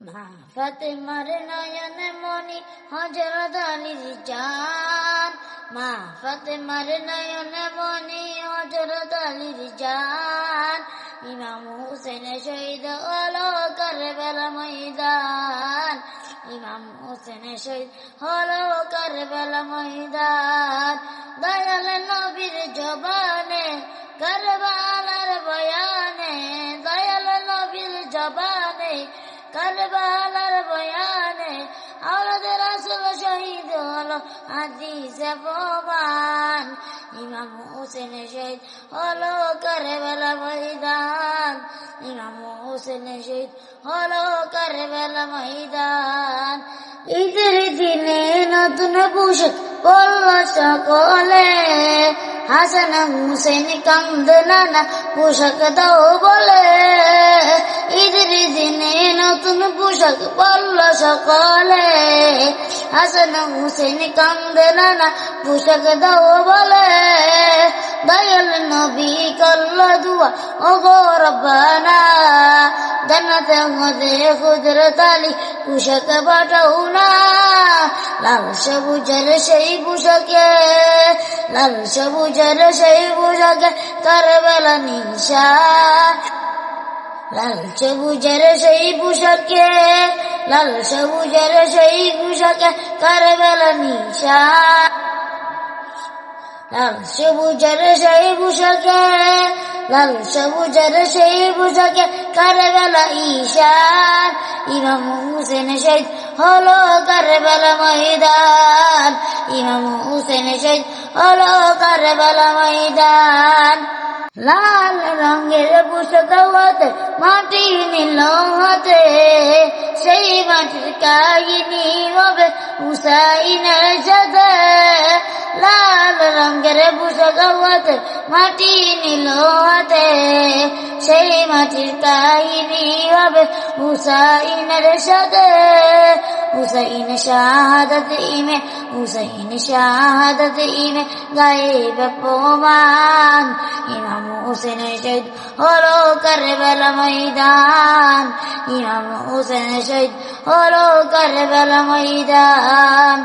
মা ফাতেমার নয়নে মনি হযরত আলীর জান, মা ফাতেমার নয়নে মনি হযরত আলীর জান। ইমাম হুসেন শহীদ হলো কারবালা ময়দান, ইমাম হুসেন শহীদ হলো কারবালা ময়দান। দয়াল নবীর জবানে কারবালার বয়ানে, দয়াল নবীর জবানে কারবালার বয়ানে আওলাদ রাসূল শহীদ হলো হাদিসে প্রমাণ। ইমাম হুসেন শহীদ হলো কারবালা ময়দান, ইমাম হুসেন শহীদ হলো কারবালা ময়দান। ঈদের দিনে নতুন পোশাক পরল সকলে, হাসান হুসেন কান্দনা না পোশাক দাও বলে। ঈদের দিনে নতুন পোশাক পরল সকলে, হাসান হুসেন কান্দনা না পোশাক দাও বলে। দয়াল নবী করল দুয়া ও গো রব্বানা, জান্নাতে আমাদের কুদরত আলী পোশাক পাঠাও না। লাল সবুজের সেই পোশাকে, লাল সবুজের সেই পোশাকে কারবালা নিশান, লাল সবুজের সেই পোশাকে, লাল সবুজের সেই পোশাকে কারবালা নিশান, লাল সবুজের সেই পোশাকে, লাল সবুজের সেই পোশাকে কারবালা ঈশান। ইমাম হুসেন শহীদ হলো কারবালা ময়দান, ইমাম হুসেন শহীদ হলো কারবালা ময়দান। লাল রঙের পোশাক হাতে মাটি নিল হাতে, সেই মাটির কাহিনী হবে হুসাইনের সাথে। লাল রঙের পোশাক হাতে মাটি নিল হাতে, সেই মাটির কাহিনী হবে হুসাইনের সাথে। হুসাইন শাহাদাত ইমে, হুসাইন শাহাদাত ইমে গায়েব প্রমাণ। ইমাম হুসেন শহীদ হলো কারবালা ময়দান, ইমাম হুসেন শহীদ হলো কারবালা ময়দান।